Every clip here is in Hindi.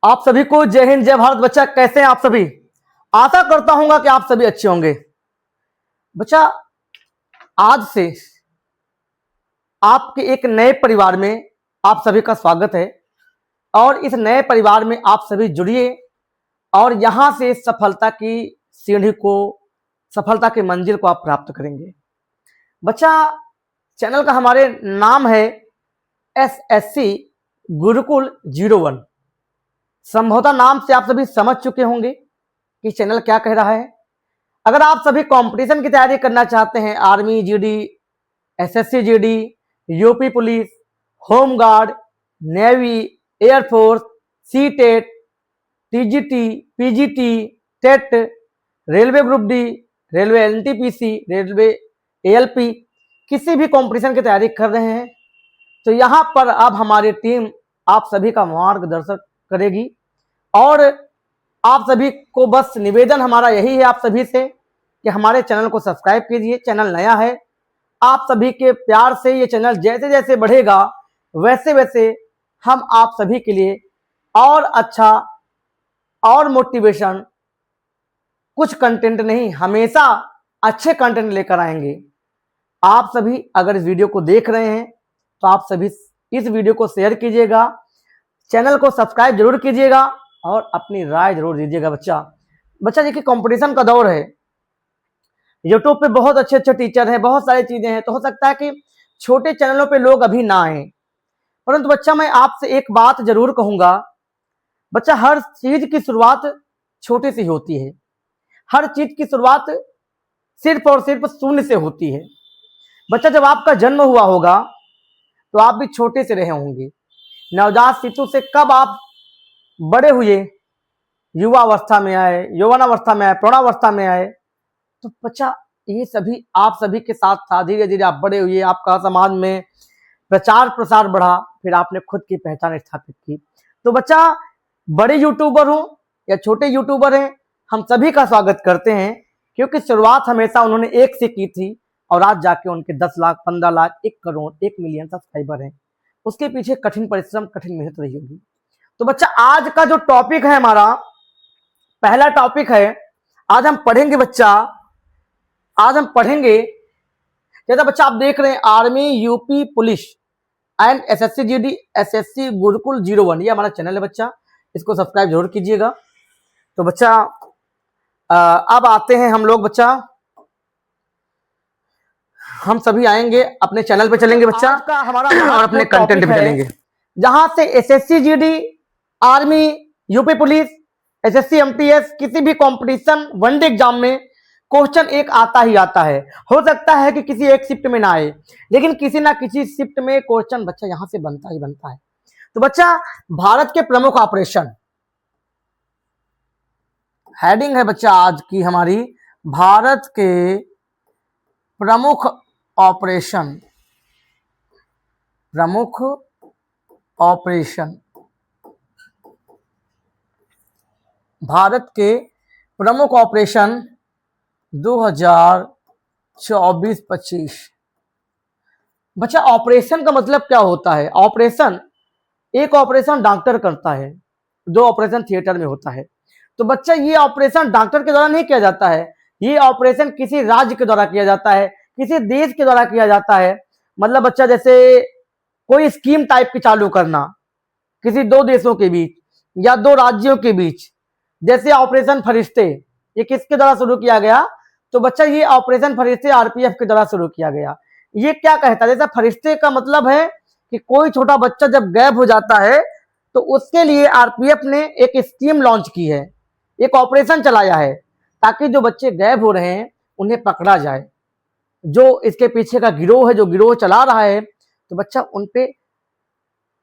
आप सभी को जय हिंद जय भारत। बच्चा कैसे हैं आप सभी? आशा करता हूं कि आप सभी अच्छे होंगे। बच्चा आज से आपके एक नए परिवार में आप सभी का स्वागत है और इस नए परिवार में आप सभी जुड़िए और यहां से सफलता की सीढ़ी को, सफलता की मंजिल को आप प्राप्त करेंगे। बच्चा चैनल का हमारे नाम है SSC गुरुकुल 01। संभवतः नाम से आप सभी समझ चुके होंगे कि चैनल क्या कह रहा है। अगर आप सभी कंपटीशन की तैयारी करना चाहते हैं, army GD, SSC GD, UP police, home guard, navy, air force, CTET, TGT, PGT, TET, railway group D, railway NTPC, railway ALP, किसी भी कंपटीशन की तैयारी कर रहे हैं तो यहाँ पर अब हमारी टीम आप सभी का मार्गदर्शन करेगी। और आप सभी को बस निवेदन हमारा यही है आप सभी से कि हमारे चैनल को सब्सक्राइब कीजिए। चैनल नया है, आप सभी के प्यार से ये चैनल जैसे जैसे बढ़ेगा वैसे वैसे हम आप सभी के लिए और अच्छा और मोटिवेशन, कुछ कंटेंट नहीं, हमेशा अच्छे कंटेंट लेकर आएंगे। आप सभी अगर इस वीडियो को देख रहे हैं तो आप सभी इस वीडियो को शेयर कीजिएगा, चैनल को सब्सक्राइब जरूर कीजिएगा और अपनी राय जरूर दीजिएगा। बच्चा देखिए कंपटीशन का दौर है, यूट्यूब पे बहुत अच्छे अच्छे टीचर हैं, बहुत सारी चीजें हैं, तो हो सकता है कि छोटे चैनलों पे लोग अभी ना आए, परंतु बच्चा मैं आपसे एक बात जरूर कहूंगा। बच्चा हर चीज की शुरुआत छोटे से ही होती है, हर चीज की शुरुआत सिर्फ और सिर्फ शून्य से होती है। बच्चा जब आपका जन्म हुआ होगा तो आप भी छोटे से रहे होंगे, नवजात शिशु से कब आप बड़े हुए, युवावस्था में आए, यौवनावस्था में आए, प्रौढ़ावस्था में आए, तो बच्चा ये सभी आप सभी के साथ था। धीरे धीरे आप बड़े हुए, आपका समाज में प्रचार प्रसार बढ़ा, फिर आपने खुद की पहचान स्थापित की। तो बच्चा बड़े यूट्यूबर हो या छोटे यूट्यूबर हैं, हम सभी का स्वागत करते हैं, क्योंकि शुरुआत हमेशा उन्होंने एक से की थी और आज जाके उनके 10 लाख, 15 लाख, 1 करोड़, 1 मिलियन सब्सक्राइबर हैं। उसके पीछे कठिन परिश्रम, कठिन मेहनत रही होगी। तो बच्चा आज का जो टॉपिक है, हमारा पहला टॉपिक है, आज हम पढ़ेंगे जैसा बच्चा आप देख रहे हैं, army, UP police and SSC GD, SSC Gurukul 01, ये हमारा चैनल है बच्चा, इसको सब्सक्राइब जरूर कीजिएगा। तो बच्चा अब आते हैं हम लोग, बच्चा हम सभी आएंगे अपने चैनल पे चलेंगे बच्चा का हमारा और अपने कंटेंट पे चलेंगे, जहां से SSC GD, army, UP police, SSC MTS, किसी भी कंपटीशन वनडे एग्जाम में क्वेश्चन एक आता ही आता है। हो सकता है कि किसी एक शिफ्ट में ना आए, लेकिन किसी ना किसी शिफ्ट में क्वेश्चन बच्चा यहां से बनता ही बनता है। तो बच्चा भारत के प्रमुख ऑपरेशन, हेडिंग है बच्चा आज की हमारी, भारत के प्रमुख ऑपरेशन, प्रमुख ऑपरेशन, भारत के प्रमुख ऑपरेशन 2024-25। बच्चा ऑपरेशन का मतलब क्या होता है? ऑपरेशन, एक ऑपरेशन डॉक्टर करता है, 2 ऑपरेशन थिएटर में होता है। तो बच्चा ये ऑपरेशन डॉक्टर के द्वारा नहीं किया जाता है, ये ऑपरेशन किसी राज्य के द्वारा किया जाता है, किसी देश के द्वारा किया जाता है। मतलब बच्चा जैसे कोई स्कीम टाइप की चालू करना किसी 2 देशों के बीच या 2 राज्यों के बीच, जैसे ऑपरेशन फरिश्ते, ये किसके द्वारा शुरू किया गया? तो बच्चा ये ऑपरेशन फरिश्ते RPF के द्वारा शुरू किया गया। ये क्या कहता है? जैसा फरिश्ते का मतलब है कि कोई छोटा बच्चा जब गायब हो जाता है तो उसके लिए RPF ने एक स्कीम लॉन्च की है, एक ऑपरेशन चलाया है, ताकि जो बच्चे गायब हो रहे हैं उन्हें पकड़ा जाए। जो इसके पीछे का गिरोह है, जो गिरोह चला रहा है, तो बच्चा उन पे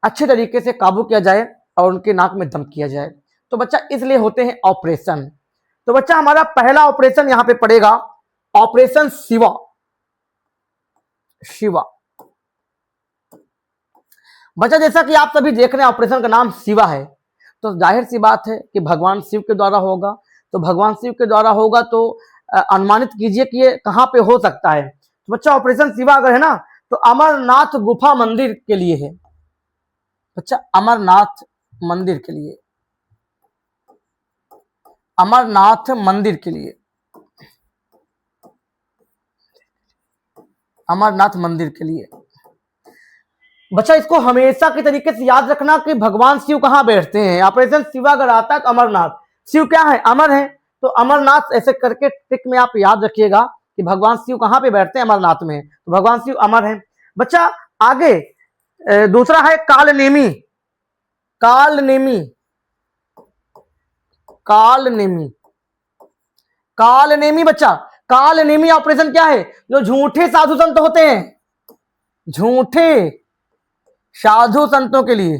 अच्छे तरीके से काबू किया जाए और उनके नाक में दम किया जाए। तो बच्चा इसलिए होते हैं ऑपरेशन। तो बच्चा हमारा पहला ऑपरेशन यहां पे पड़ेगा, ऑपरेशन शिवा। बच्चा जैसा कि आप सभी देख रहे हैं ऑपरेशन का नाम शिवा है, तो जाहिर सी बात है कि भगवान शिव के द्वारा होगा। तो भगवान शिव के द्वारा होगा तो अनुमानित कीजिए कि ये कहां पे हो सकता है। तो बच्चा ऑपरेशन शिवा अगर है ना, तो अमरनाथ गुफा मंदिर के लिए है। बच्चा अमरनाथ मंदिर के लिए, अमरनाथ मंदिर के लिए, अमरनाथ मंदिर के लिए। बच्चा इसको हमेशा के तरीके से याद रखना कि भगवान शिव कहां बैठते हैं। ऑपरेशन शिव अगर आता है तो अमरनाथ, शिव क्या है, अमर है, तो अमरनाथ ऐसे करके ट्रिक में आप याद रखिएगा कि भगवान शिव कहां पे बैठते हैं, अमरनाथ में, तो भगवान शिव अमर है। बच्चा आगे दूसरा है कालनेमी, कालनेमी, कालनेमी, कालनेमी। बच्चा कालनेमी ऑपरेशन क्या है, जो झूठे साधु संत होते हैं, झूठे साधु संतों के लिए,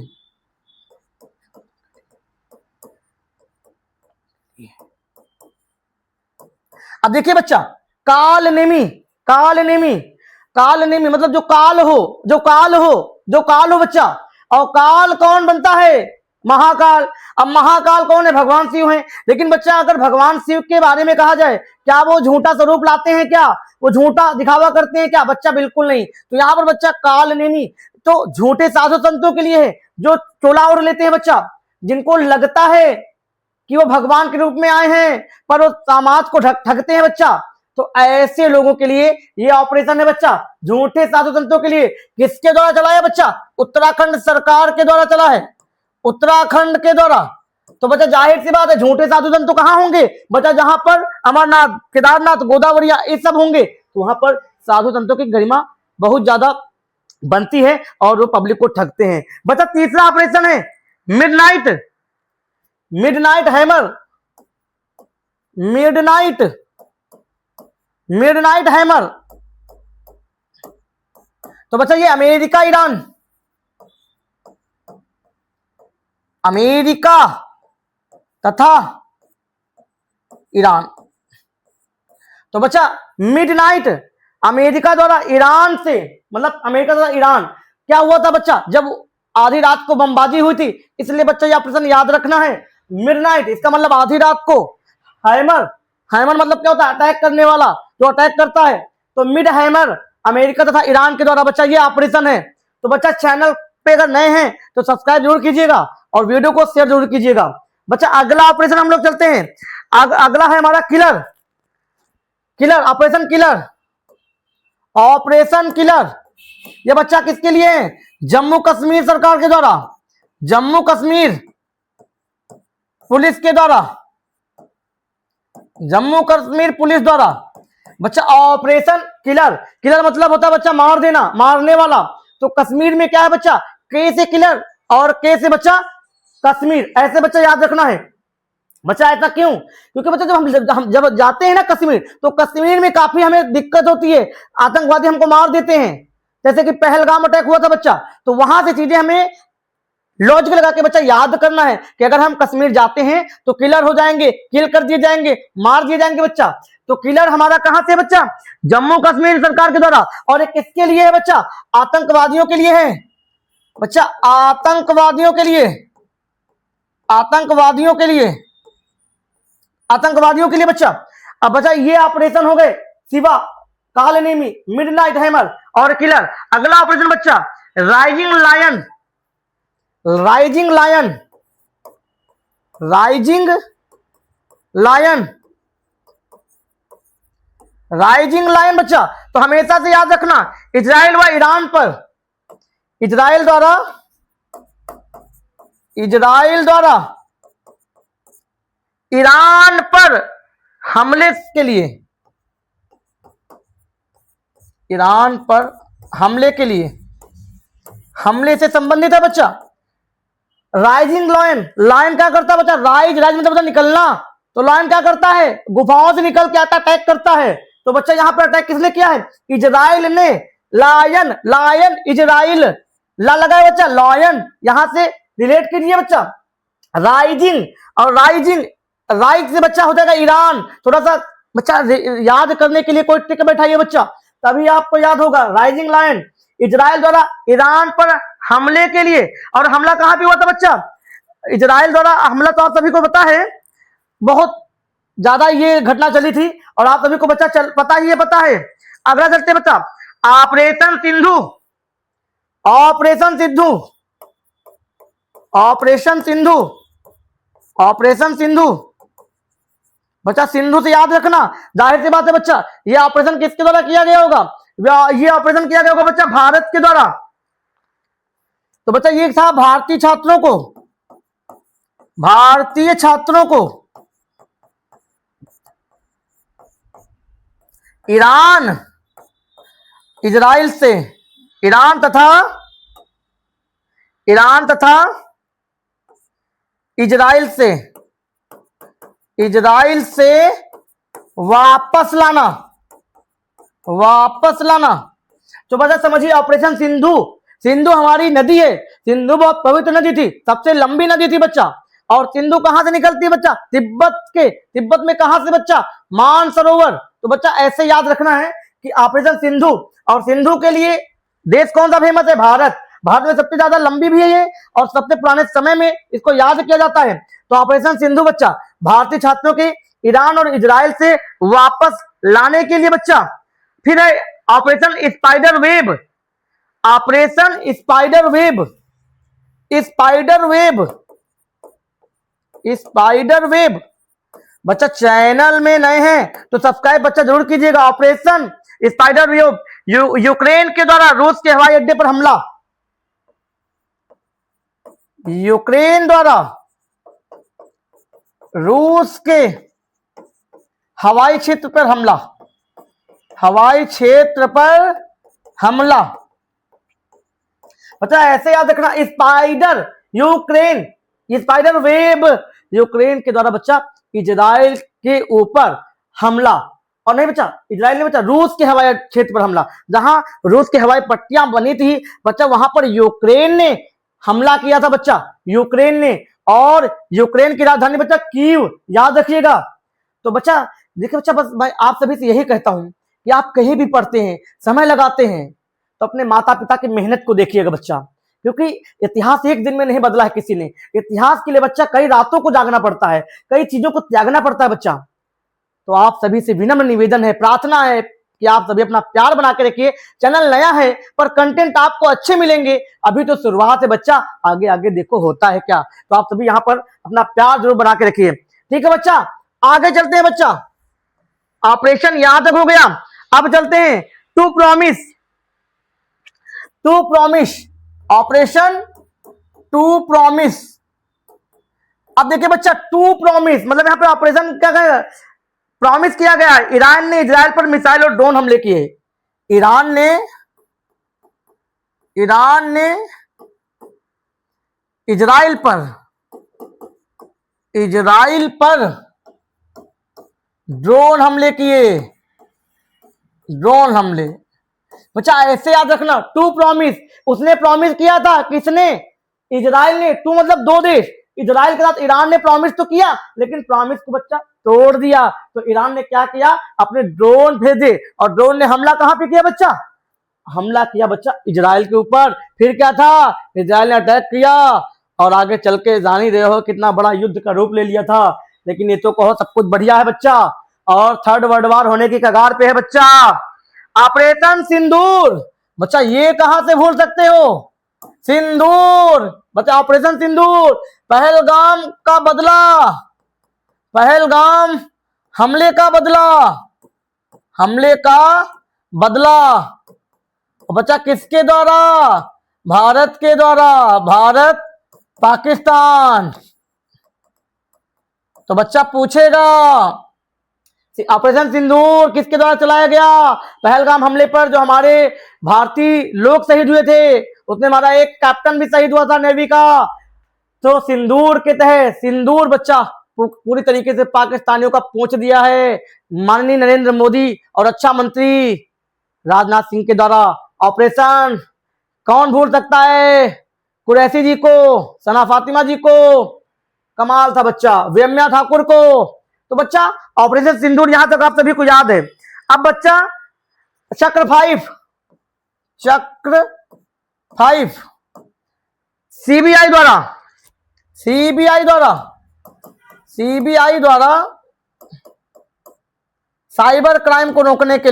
अब देखिए बच्चा कालनेमी, कालनेमी, कालनेमी मतलब जो काल हो, जो काल हो, जो काल हो बच्चा। और काल कौन बनता है, महाकाल। अब महाकाल कौन है, भगवान शिव हैं। लेकिन बच्चा अगर भगवान शिव के बारे में कहा जाए, क्या वो झूठा स्वरूप लाते हैं, क्या वो झूठा दिखावा करते हैं क्या, बच्चा बिल्कुल नहीं। तो यहाँ पर बच्चा कालनेमी तो झूठे साधु संतों के लिए है, जो चोला ओढ़ लेते हैं बच्चा, जिनको लगता है कि वो भगवान के रूप में आए हैं पर वो समाज को ठगते हैं बच्चा। तो ऐसे लोगों के लिए ये ऑपरेशन है बच्चा, झूठे साधु संतों के लिए। किसके द्वारा चला है बच्चा, उत्तराखंड सरकार के द्वारा चला है, उत्तराखंड के द्वारा। तो बच्चा जाहिर सी बात है झूठे साधु संत तो कहां होंगे बच्चा, जहां पर अमरनाथ, केदारनाथ, गोदावरी ये सब होंगे, तो वहां पर साधु संतों की गरिमा बहुत ज्यादा बनती है और वो पब्लिक को ठगते हैं। बच्चा तीसरा ऑपरेशन है midnight, midnight hammer, midnight, midnight hammer. तो बच्चा ये अमेरिका ईरान, अमेरिका तथा ईरान। तो बच्चा मिडनाइट अमेरिका द्वारा ईरान से, मतलब अमेरिका द्वारा ईरान, क्या हुआ था बच्चा, जब आधी रात को बमबाजी हुई थी, इसलिए बच्चा ये ऑपरेशन याद रखना है। मिडनाइट इसका मतलब आधी रात को, हैमर, हैमर मतलब क्या होता है, अटैक करने वाला, जो अटैक करता है। तो मिड हैमर अमेरिका तथा ईरान के द्वारा बच्चा ये ऑपरेशन है। तो बच्चा चैनल पे अगर नए हैं तो सब्सक्राइब जरूर कीजिएगा और वीडियो को शेयर जरूर कीजिएगा। बच्चा अगला ऑपरेशन हम लोग चलते हैं, अगला है हमारा killer, killer, operation killer, operation killer. ये बच्चा किसके लिए है, जम्मू कश्मीर सरकार के द्वारा, जम्मू कश्मीर पुलिस के द्वारा, जम्मू कश्मीर पुलिस द्वारा। बच्चा ऑपरेशन किलर, किलर मतलब होता है बच्चा मार देना, मारने वाला। तो कश्मीर में क्या है बच्चा, के से किलर और के से बच्चा कश्मीर, ऐसे बच्चा याद रखना है। बच्चा ऐसा क्यों, क्योंकि बच्चा जब हम जब जाते हैं ना कश्मीर, तो कश्मीर में काफी हमें दिक्कत होती है, आतंकवादी हमको मार देते हैं, जैसे कि पहलगाम अटैक हुआ था बच्चा। तो वहां से चीजें हमें लॉजिक लगा के बच्चा याद करना है कि अगर हम कश्मीर जाते हैं तो किलर हो जाएंगे, किल कर दिए जाएंगे, मार दिए जाएंगे बच्चा। तो किलर हमारा कहां से बच्चा, जम्मू कश्मीर सरकार के द्वारा। और ये किसके लिए है बच्चा, आतंकवादियों के लिए है बच्चा, आतंकवादियों के लिए, आतंकवादियों के लिए, आतंकवादियों के लिए बच्चा। अब बच्चा ये ऑपरेशन हो गए शिवा, कालनेमी, मिडनाइट हैमर और किलर। अगला ऑपरेशन बच्चा rising lion, rising lion, rising lion, rising lion बच्चा। तो हमेशा से याद रखना इजराइल व ईरान पर, इजराइल द्वारा, इजराइल द्वारा ईरान पर हमले के लिए, ईरान पर हमले के लिए, हमले से संबंधित है बच्चा राइजिंग लायन। लायन क्या करता है बच्चा, राइज, राइज मतलब बच्चा निकलना। तो लायन क्या करता है, गुफाओं से निकल के आता, अटैक करता है। तो बच्चा यहां पर अटैक किसने किया है, इजराइल ने। लायन, लायन इजराइल, ला लगा है बच्चा, लायन, यहां से रिलेट कीजिए बच्चा। राइजिंग और राइजिंग, राइज से बच्चा हो जाएगा ईरान। थोड़ा सा बच्चा याद करने के लिए कोई ट्रिक बैठाइए बच्चा, तभी आपको याद होगा। राइजिंग लायन इजराइल द्वारा ईरान पर हमले के लिए। और हमला कहां पे हुआ था बच्चा, इजराइल द्वारा हमला तो आप सभी को पता है, बहुत ज्यादा ये घटना चली थी और आप सभी को बच्चा पता ही है, पता है। अगला चलते बच्चा operation Sindhu, operation Sindhu, operation Sindhu, operation Sindhu. बच्चा सिंधु से याद रखना, जाहिर सी बात है बच्चा, ये ऑपरेशन किसके द्वारा किया गया होगा? ये ऑपरेशन किया गया होगा बच्चा भारत के द्वारा। तो बच्चा ये था भारतीय छात्रों को ईरान, इजराइल से, ईरान तथा इजराइल से वापस लाना। तो बच्चा समझिए ऑपरेशन सिंधु हमारी नदी है, सिंधु बहुत पवित्र नदी थी, सबसे लंबी नदी थी बच्चा। और सिंधु कहां से निकलती है बच्चा? तिब्बत में कहां से बच्चा? मानसरोवर। तो बच्चा ऐसे याद रखना है कि ऑपरेशन सिंधु, और सिंधु के लिए देश कौन सा फेमस है? भारत में सबसे ज्यादा लंबी भी है ये, और सबसे पुराने समय में इसको याद किया जाता है। तो ऑपरेशन सिंधु बच्चा भारतीय छात्रों के ईरान और इजराइल से वापस लाने के लिए बच्चा। फिर है ऑपरेशन स्पाइडर वेब। बच्चा चैनल में नए हैं तो सब्सक्राइब बच्चा जरूर कीजिएगा। ऑपरेशन स्पाइडर वेब, यूक्रेन के द्वारा रूस के हवाई अड्डे पर हमला। यूक्रेन द्वारा रूस के हवाई क्षेत्र पर हमला। बच्चा ऐसे याद रखना, स्पाइडर वेब यूक्रेन के द्वारा बच्चा इजराइल के ऊपर हमला। और नहीं बच्चा, इजराइल ने बच्चा रूस के हवाई क्षेत्र पर हमला, जहां रूस की हवाई पट्टियां बनी थी बच्चा, वहां पर यूक्रेन ने हमला किया था बच्चा, यूक्रेन ने। और यूक्रेन की राजधानी बच्चा कीव, याद रखिएगा। तो बच्चा देखिए बच्चा, बस मैं आप सभी से यही कहता हूं कि आप कहीं भी पढ़ते हैं, समय लगाते हैं, तो अपने माता पिता की मेहनत को देखिएगा बच्चा, क्योंकि इतिहास एक दिन में नहीं बदला है किसी ने। इतिहास के लिए बच्चा कई रातों को जागना पड़ता है, कई चीजों को त्यागना पड़ता है बच्चा। तो आप सभी से विनम्र निवेदन है, प्रार्थना है कि आप सभी अपना प्यार बना के रखिए। चैनल नया है पर कंटेंट आपको अच्छे मिलेंगे, अभी तो शुरुआत है बच्चा, आगे आगे देखो होता है क्या। तो आप सभी यहाँ पर अपना प्यार जरूर बना के रखिए, ठीक है बच्चा। आगे चलते हैं बच्चा, ऑपरेशन यहां तक हो गया। अब चलते हैं true promise, operation true promise. अब देखिए बच्चा, टू प्रॉमिस मतलब यहां पे ऑपरेशन क्या प्रॉमिस किया गया। ईरान ने इजराइल पर मिसाइल और ड्रोन हमले किए। ईरान ने इजराइल पर ड्रोन हमले किए। बच्चा ऐसे याद रखना, टू प्रॉमिस, उसने प्रॉमिस किया था, किसने? इजराइल ने। टू मतलब दो देश, इजराइल के साथ ईरान ने प्रॉमिस तो किया, लेकिन प्रॉमिस को बच्चा तोड़ दिया। तो ईरान ने क्या किया? अपने ड्रोन भेजे, और ड्रोन ने हमला कहां पे किया बच्चा? हमला किया बच्चा इजराइल के ऊपर। फिर क्या था? इजराइल ने अटैक किया, और आगे चल के जान ही रहे हो कितना बड़ा युद्ध का रूप ले लिया था। लेकिन ये तो कहो सब कुछ बढ़िया है बच्चा, और थर्ड वर्ल्ड वॉर होने की कगार पे है बच्चा। ऑपरेशन सिंदूर, बच्चा ये कहां से भूल सकते हो? सिंदूर बच्चा, ऑपरेशन सिंदूर, पहलगाम हमले का बदला। बच्चा किसके द्वारा? भारत के द्वारा, भारत पाकिस्तान। तो बच्चा पूछेगा ऑपरेशन सिंदूर किसके द्वारा चलाया गया? पहलगाम हमले पर जो हमारे भारतीय लोग शहीद हुए थे, उसमें हमारा एक कैप्टन भी शहीद हुआ था नेवी का। तो सिंदूर के तहत, सिंदूर बच्चा पूरी तरीके से पाकिस्तानियों का पोंछ दिया है माननीय नरेंद्र मोदी और रक्षा मंत्री राजनाथ सिंह के द्वारा। ऑपरेशन कौन भूल सकता है? कुरैशी जी को, सना फातिमा जी को, कमाल था बच्चा, वेम्या ठाकुर को। तो बच्चा ऑपरेशन सिंदूर यहां तक आप सभी को याद है। अब बच्चा चक्र 5 सीबीआई द्वारा साइबर क्राइम को रोकने के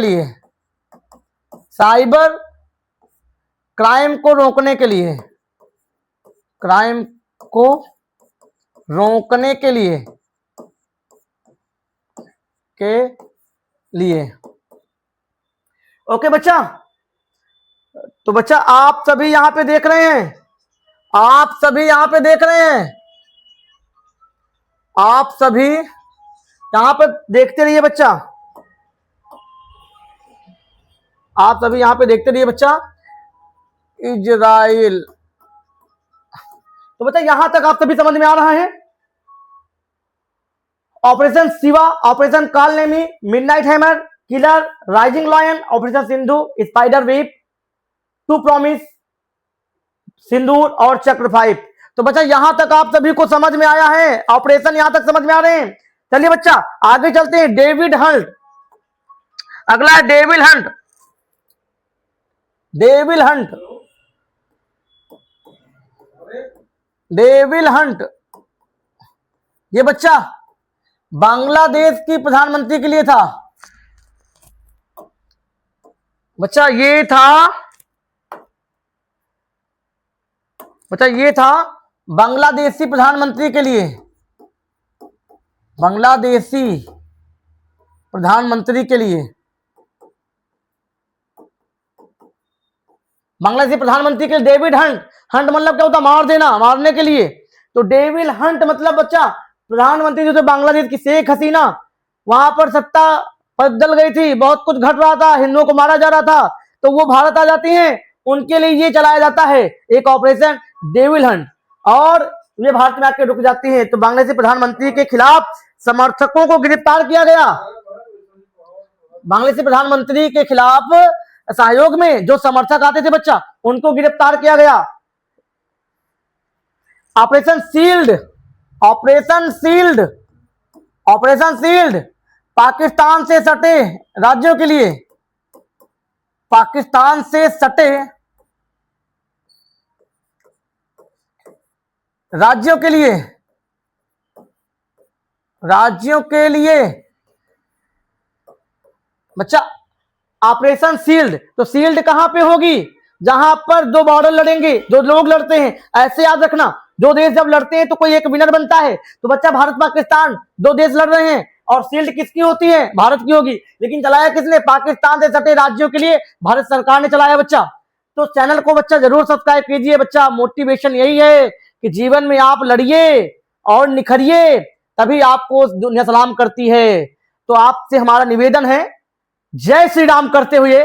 लिए, के लिए। ओके बच्चा, तो बच्चा आप सभी यहां पे देख रहे हैं, आप सभी यहां पे देख रहे हैं, आप सभी यहां पे देखते रहिए बच्चा, आप सभी यहां पे देखते रहिए बच्चा। इजराइल, तो बच्चा यहां तक आप सभी समझ में आ रहा है। Operation Shiva, operation Kalanemi, midnight hammer, killer, rising lion, operation Sindhu, spider web, true promise, Sindoor और चक्र 5। तो बच्चा यहां तक आप सभी को समझ में आया है, ऑपरेशन यहां तक समझ में आ रहे हैं। चलिए बच्चा आगे चलते हैं। डेविड हंट, अगला है David Hunt. David Hunt, David Hunt, ये बच्चा बांग्लादेश की प्रधानमंत्री के लिए था। बच्चा ये था, बच्चा ये था बांग्लादेशी प्रधानमंत्री के लिए, बांग्लादेशी प्रधानमंत्री के लिए, बांग्लादेशी प्रधानमंत्री के लिए डेविड हंट। हंट मतलब क्या होता? मार देना, मारने के लिए। तो डेविड हंट मतलब बच्चा प्रधानमंत्री जो थे बांग्लादेश की, शेख हसीना, वहां पर सत्ता बदल गई थी, बहुत कुछ घट रहा था, हिंदुओं को मारा जा रहा था, तो वो भारत आ जाती हैं, उनके लिए ये चलाया जाता है एक ऑपरेशन डेविड हंट, और ये भारत में आके रुक जाती हैं। तो बांग्लादेशी प्रधानमंत्री के खिलाफ समर्थकों को गिरफ्तार किया गया, बांग्लादेशी प्रधानमंत्री के खिलाफ सहयोग में जो समर्थक आते थे बच्चा, उनको गिरफ्तार किया गया। Operation shield, operation shield, operation shield Pakistan से सटे राज्यों के लिए, पाकिस्तान से सटे राज्यों के लिए, राज्यों के लिए बच्चा ऑपरेशन शील्ड। तो शील्ड कहां पे होगी? जहां पर दो बॉर्डर लड़ेंगे, दो लोग लड़ते हैं। ऐसे याद रखना, दो देश जब लड़ते हैं तो कोई एक विनर बनता है। तो बच्चा भारत पाकिस्तान दो देश लड़ रहे हैं और शील्ड किसकी होती है? भारत की होगी। लेकिन चलाया किसने? पाकिस्तान से सटे राज्यों के लिए भारत सरकार ने चलाया बच्चा। तो चैनल को बच्चा जरूर सब्सक्राइब कीजिए बच्चा। मोटिवेशन यही है कि जीवन में आप लड़िए और निखरिए, तभी आपको दुनिया सलाम करती है। तो आपसे हमारा निवेदन है, जय श्री राम करते हुए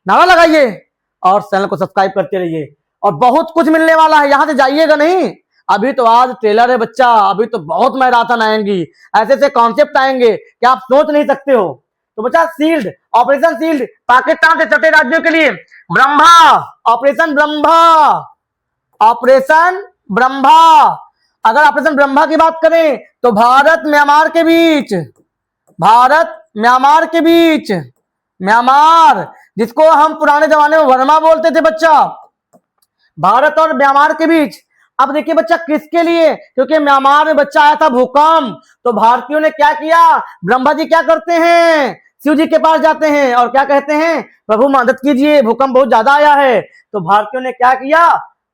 नारा लगाइए और चैनल को सब्सक्राइब करते रहिए। और बहुत कुछ मिलने वाला है, यहां से जाइएगा नहीं। अभी तो आज ट्रेलर है बच्चा, अभी तो बहुत मैराथन आएंगी, ऐसे ऐसे कॉन्सेप्ट आएंगे कि आप सोच नहीं सकते हो। तो बच्चा शील्ड, ऑपरेशन शील्ड पाकिस्तान से सटे राज्यों के लिए। Brahma, operation Brahma, operation Brahma. अगर ऑपरेशन ब्रह्मा की बात करें तो भारत म्यांमार के बीच, भारत म्यांमार के बीच, म्यांमार जिसको हम पुराने जमाने में वर्मा बोलते थे बच्चा, भारत और म्यांमार के बीच। अब देखिए बच्चा किसके लिए? क्योंकि म्यांमार में बच्चा आया था भूकंप, तो भारतीयों ने क्या किया? ब्रह्मा जी क्या करते हैं? शिव जी के पास जाते हैं और क्या कहते हैं? प्रभु मदद कीजिए, भूकंप बहुत ज्यादा आया है। तो भारतीयों ने क्या किया?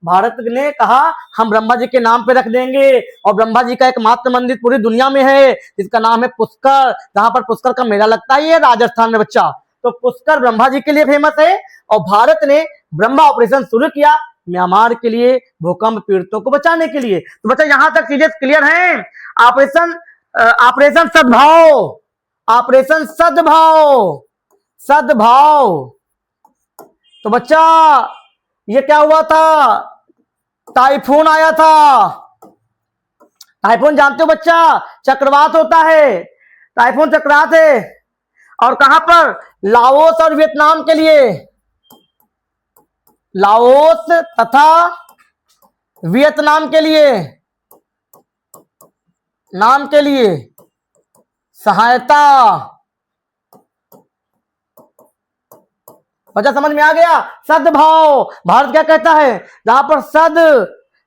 भारत ने कहा हम ब्रह्मा जी के नाम पे रख देंगे। और ब्रह्मा जी का एकमात्र मंदिर पूरी दुनिया में है जिसका नाम है पुष्कर, जहां पर पुष्कर का मेला लगता है, ये राजस्थान में बच्चा। तो पुष्कर ब्रह्मा जी के लिए फेमस है। और भारत ने ब्रह्मा ऑपरेशन शुरू किया म्यांमार के लिए, भूकंप पीड़ितों को बचाने के लिए। तो बच्चा यहां तक चीजें क्लियर हैं। ऑपरेशन ऑपरेशन सद्भाव, ऑपरेशन सद्भाव, सद्भाव। तो बच्चा ये क्या हुआ था? टाइफून आया था। टाइफून जानते हो बच्चा, चक्रवात होता है, टाइफून चक्रवात है। और कहां पर? लाओस और वियतनाम के लिए, लाओस तथा वियतनाम के लिए, नाम के लिए सहायता। बच्चा समझ में आ गया? सद्भाव, भारत क्या कहता है? जहां पर सद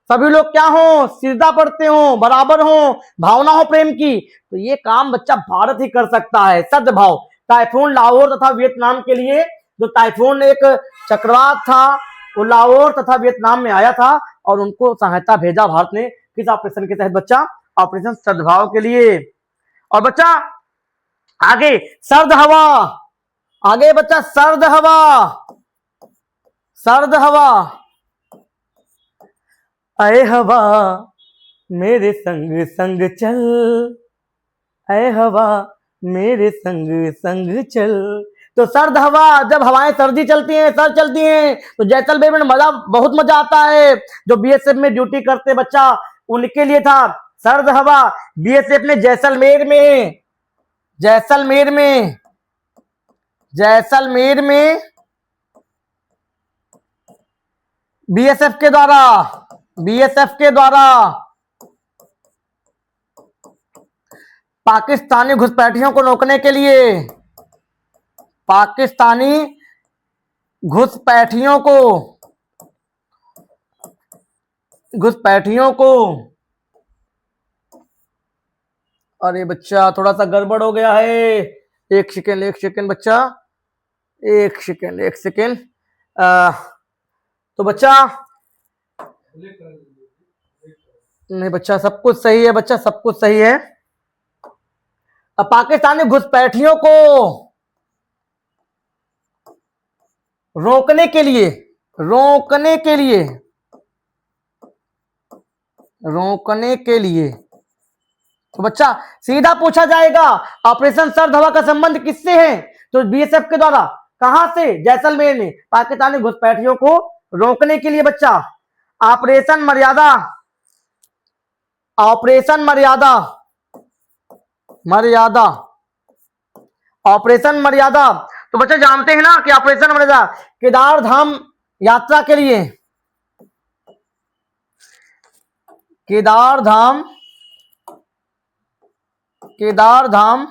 सभी लोग क्या हो? सीधा पढ़ते हो, बराबर हो, भावना हो प्रेम की, तो ये काम बच्चा भारत ही कर सकता है। सद्भाव। टाइफून लाहौर तथा वियतनाम के लिए, जो टाइफून एक चक्रवात था वो लाहौर तथा वियतनाम में आया था और उनको सहायता भेजा भारत ने। किस ऑपरेशन के तहत बच्चा? ऑपरेशन सद्भाव के लिए। और बच्चा आगे सर्द हवा, आगे बच्चा सर्द हवा, सर्द हवा, अरे हवा मेरे संग संग चल, अरे हवा मेरे संग संग चल। तो सर्द हवा, जब हवाएं सर्दी चलती हैं, सर्द चलती हैं, तो जैसलमेर में मजा, बहुत मजा आता है। जो बीएसएफ में ड्यूटी करते बच्चा, उनके लिए था सर्द हवा। बीएसएफ ने जैसलमेर में, जैसलमेर में, जैसलमेर में बीएसएफ के द्वारा, बीएसएफ के द्वारा पाकिस्तानी घुसपैठियों को रोकने के लिए, पाकिस्तानी घुसपैठियों को, घुसपैठियों को, अरे बच्चा थोड़ा सा गड़बड़ हो गया है, एक सेकेंड, एक सेकेंड बच्चा, एक सेकेंड, एक सेकेंड। तो बच्चा, नहीं बच्चा सब कुछ सही है, बच्चा सब कुछ सही है। अब पाकिस्तानी घुसपैठियों को रोकने के लिए, रोकने के लिए, रोकने के लिए, तो बच्चा सीधा पूछा जाएगा ऑपरेशन सर्द हवा का संबंध किससे है? तो बीएसएफ के द्वारा, कहां से? जैसलमेर में पाकिस्तानी घुसपैठियों को रोकने के लिए बच्चा ऑपरेशन मर्यादा, ऑपरेशन मर्यादा, मर्यादा, ऑपरेशन मर्यादा। तो बच्चे जानते हैं ना कि ऑपरेशन मर्यादा केदार धाम यात्रा के लिए, केदार धाम, केदार धाम,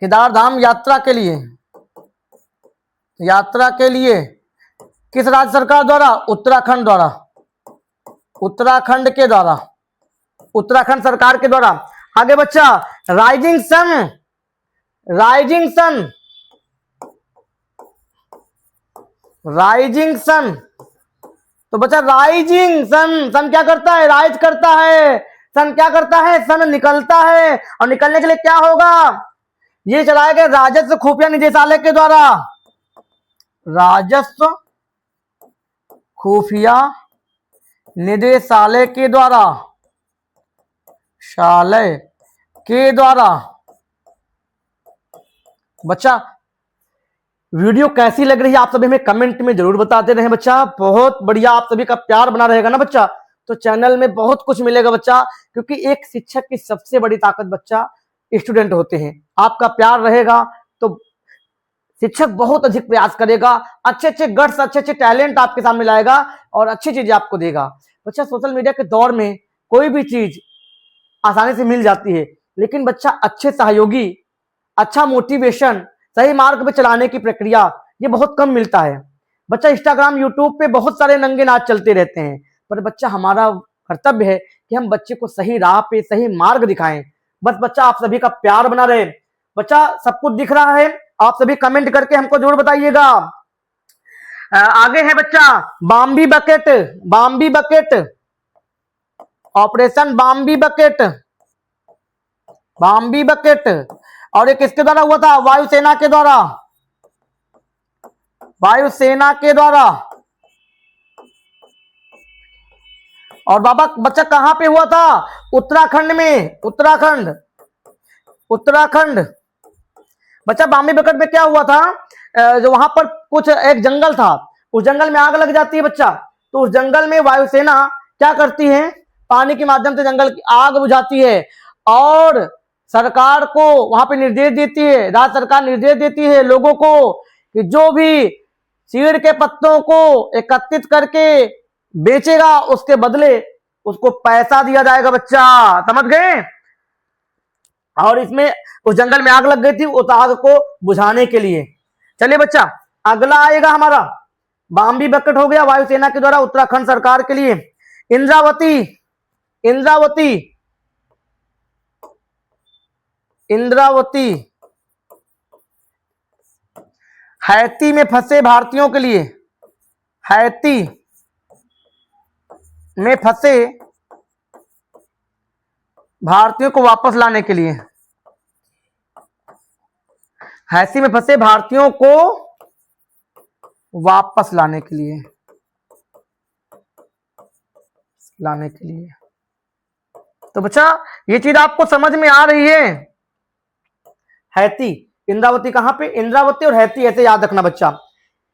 केदार धाम यात्रा के लिए, यात्रा के लिए किस राज्य सरकार द्वारा? उत्तराखंड द्वारा, उत्तराखंड के द्वारा, उत्तराखंड सरकार के द्वारा। आगे बच्चा rising sun, rising sun, rising sun. तो बच्चा राइजिंग सन, सन क्या करता है? राइज करता है। सन क्या करता है? सन निकलता है। और निकलने के लिए क्या होगा? ये चलाया गया राजस्व खुफिया निदेशालय के द्वारा, राजस्व खुफिया निदेशालय के द्वारा, शालय के द्वारा। बच्चा वीडियो कैसी लग रही है आप सभी हमें कमेंट में जरूर बताते रहे बच्चा। बहुत बढ़िया, आप सभी का प्यार बना रहेगा ना बच्चा, तो चैनल में बहुत कुछ मिलेगा बच्चा। क्योंकि एक शिक्षक की सबसे बड़ी ताकत बच्चा स्टूडेंट होते हैं। आपका प्यार रहेगा तो शिक्षक बहुत अधिक प्रयास करेगा, अच्छे अच्छे गट्स, अच्छे अच्छे टैलेंट आपके सामने लाएगा और अच्छी चीजें आपको देगा। बच्चा सोशल मीडिया के दौर में कोई भी चीज आसानी से मिल जाती है, लेकिन बच्चा अच्छे सहयोगी, अच्छा मोटिवेशन, सही मार्ग पे चलाने की प्रक्रिया ये बहुत कम मिलता है। बच्चा इंस्टाग्राम, यूट्यूब पे बहुत सारे नंगे नाच चलते रहते हैं, पर बच्चा हमारा कर्तव्य है कि हम बच्चे को सही राह पे, सही मार्ग दिखाएं। बस बच्चा आप सभी का प्यार बना रहे। बच्चा सब कुछ दिख रहा है, आप सभी कमेंट करके हमको जरूर बताइएगा। आगे है बच्चा Bambi bucket, Bambi bucket, operation Bambi bucket, Bambi bucket. और ये किसके द्वारा हुआ था? वायुसेना के द्वारा, वायुसेना के द्वारा। और बाबा बच्चा कहां पे हुआ था? उत्तराखंड में, उत्तराखंड, उत्तराखंड। बच्चा बाम्बी बकेट में क्या हुआ था? जो वहां पर कुछ एक जंगल था, उस जंगल में आग लग जाती है बच्चा। तो उस जंगल में वायुसेना क्या करती है? पानी के माध्यम से जंगल की आग बुझाती है और सरकार को वहां पे निर्देश देती है, राज्य सरकार निर्देश देती है लोगों को कि जो भी चीड़ के पत्तों को एकत्रित करके बेचेगा उसके बदले उसको पैसा दिया जाएगा। बच्चा समझ गए? और इसमें उस जंगल में आग लग गई थी, उस आग को बुझाने के लिए। चलिए बच्चा अगला आएगा हमारा बाम्बी बकेट हो गया वायुसेना के द्वारा उत्तराखंड सरकार के लिए। इंद्रावती, इंद्रावती, इंद्रावती हैती में फंसे भारतीयों के लिए, हैती में फंसे भारतीयों को वापस लाने के लिए, हैती में फंसे भारतीयों को वापस लाने के लिए, तो बच्चा ये चीज आपको समझ में आ रही है। हैती, इंद्रावती कहां पे, इंद्रावती और हैती ऐसे याद रखना बच्चा।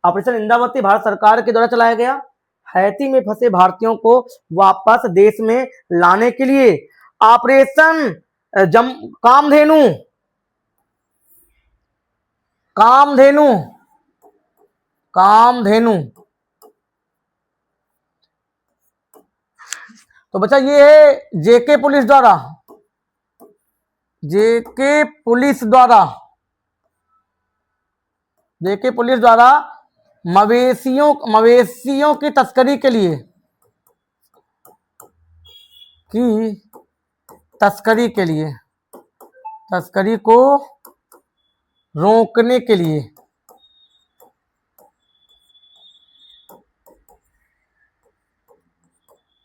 ऑपरेशन इंद्रावती भारत सरकार के द्वारा चलाया गया, हैती में फंसे भारतीयों को वापस देश में लाने के लिए ऑपरेशन कामधेनु, कामधेनु, कामधेनु। तो बच्चा ये है जेके पुलिस द्वारा, जेके पुलिस द्वारा, जेके पुलिस द्वारा मवेशियों की तस्करी के लिए, तस्करी को रोकने के लिए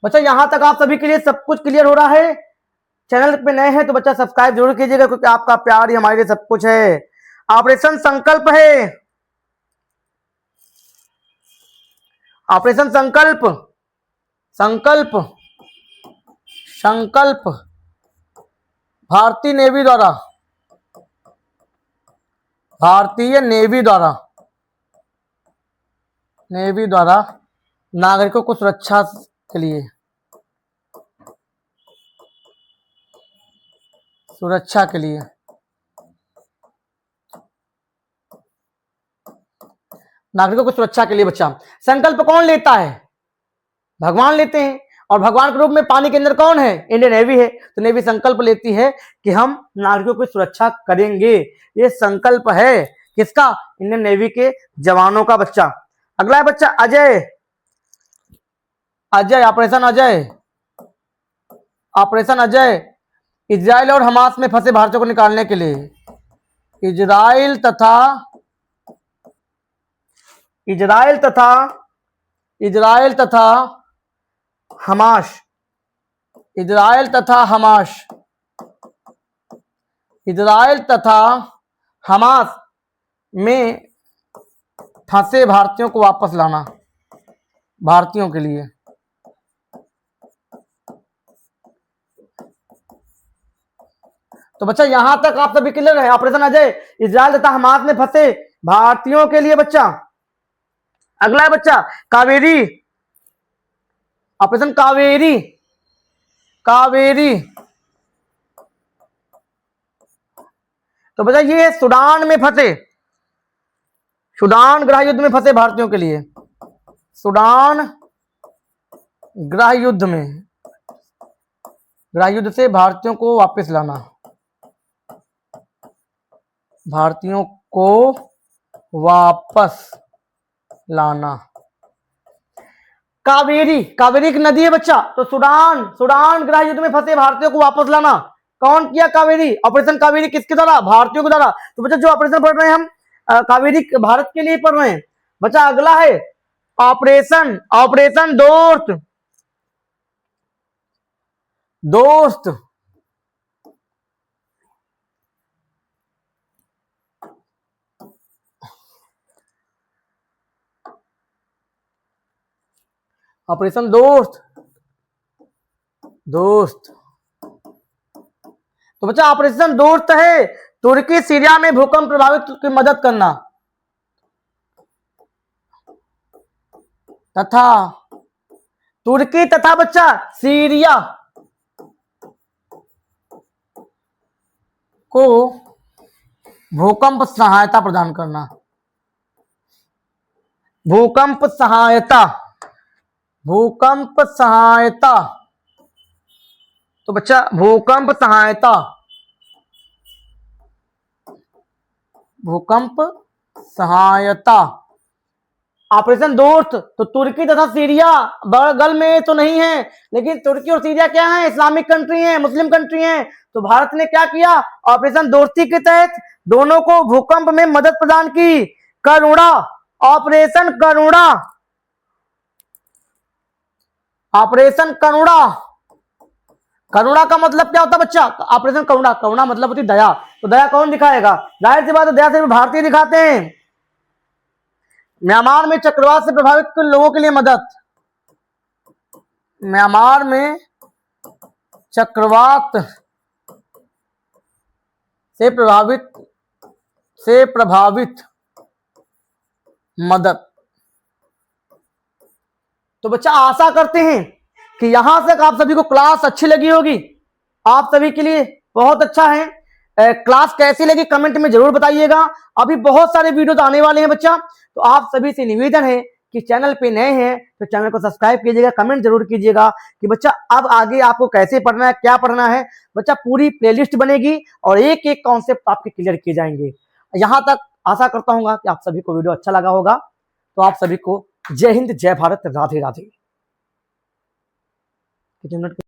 बच्चा यहां तक आप सभी के लिए सब कुछ क्लियर हो रहा है। चैनल पे नए हैं तो बच्चा सब्सक्राइब जरूर कीजिएगा, क्योंकि आपका प्यार ही हमारे लिए सब कुछ है। ऑपरेशन संकल्प है, ऑपरेशन संकल्प, संकल्प, संकल्प भारतीय नेवी द्वारा, भारतीय नेवी द्वारा, नेवी द्वारा नागरिकों को सुरक्षा के लिए, सुरक्षा के लिए नागरिकों को सुरक्षा के लिए बच्चा संकल्प कौन लेता है, भगवान लेते हैं। और भगवान के रूप में पानी के अंदर कौन है, इंडियन नेवी है। तो नेवी संकल्प लेती है कि हम नागरिकों की सुरक्षा करेंगे। ये संकल्प है किसका, इंडियन नेवी के जवानों का बच्चा। अगला है बच्चा Ajay, Ajay, operation Ajay, operation Ajay Israel और हमास में फंसे भारतीयों को निकालने के लिए, इजराइल तथा हमास, इजराइल तथा हमास में फंसे भारतीयों को वापस लाना, भारतीयों के लिए। तो बच्चा यहां तक आप सभी क्लियर है। ऑपरेशन अजय इजराइल तथा हमास में फंसे भारतीयों के लिए बच्चा। अगला है बच्चा कावेरी, ऑपरेशन कावेरी, कावेरी। तो बच्चा ये सूडान में फंसे, सूडान गृह युद्ध में फंसे भारतीयों के लिए, सूडान गृह युद्ध में, गृह युद्ध से भारतीयों को वापस लाना, भारतीयों को वापस लाना। कावेरी, कावेरी एक नदी है बच्चा। तो सूडान गृह युद्ध में फंसे भारतीयों को वापस लाना कौन किया, कावेरी। ऑपरेशन कावेरी किसके द्वारा, भारतीयों के द्वारा। तो बच्चा जो ऑपरेशन पढ़ रहे हैं हम कावेरी भारत के लिए पढ़ रहे हैं बच्चा। अगला है ऑपरेशन दोस्त, दोस्त, ऑपरेशन दोस्त, दोस्त। तो बच्चा ऑपरेशन दोस्त है तुर्की सीरिया में भूकंप प्रभावित की मदद करना तथा तुर्की तथा बच्चा सीरिया को भूकंप सहायता प्रदान करना, भूकंप सहायता, भूकंप सहायता। तो बच्चा भूकंप सहायता, भूकंप सहायता। ऑपरेशन दोस्त तो तुर्की तथा सीरिया बगल में तो नहीं है, लेकिन तुर्की और सीरिया क्या है, इस्लामिक कंट्री है, मुस्लिम कंट्री है। तो भारत ने क्या किया, ऑपरेशन दोस्ती के तहत दोनों को भूकंप में मदद प्रदान की। करुणा, ऑपरेशन करुणा, ऑपरेशन करुणा। करुणा का मतलब क्या होता है बच्चा, ऑपरेशन करुणा, करुणा मतलब होती दया। तो दया कौन दिखाएगा? जाहिर सी बात है दया सिर्फ भारतीय दिखाते हैं। म्यांमार में चक्रवात से प्रभावित कुछ लोगों के लिए मदद। म्यांमार में चक्रवात से प्रभावित मदद। तो बच्चा आशा करते हैं कि यहां तक आप सभी को क्लास अच्छी लगी होगी। आप सभी के लिए बहुत अच्छा है। क्लास कैसी लगी कमेंट में जरूर बताइएगा। अभी बहुत सारे वीडियोस आने वाले हैं बच्चा, तो आप सभी से निवेदन है कि चैनल पे नए हैं तो चैनल को सब्सक्राइब कीजिएगा, कमेंट जरूर कीजिएगा कि बच्चा अब आगे आपको कैसे पढ़ना है, क्या पढ़ना है। बच्चा पूरी प्लेलिस्ट बनेगी और एक एक कॉन्सेप्ट आपके क्लियर किए जाएंगे। यहां तक आशा करता हूँ कि आप सभी को वीडियो अच्छा लगा होगा। तो आप सभी को जय हिंद, जय भारत, राधे राधे। कितने मिनट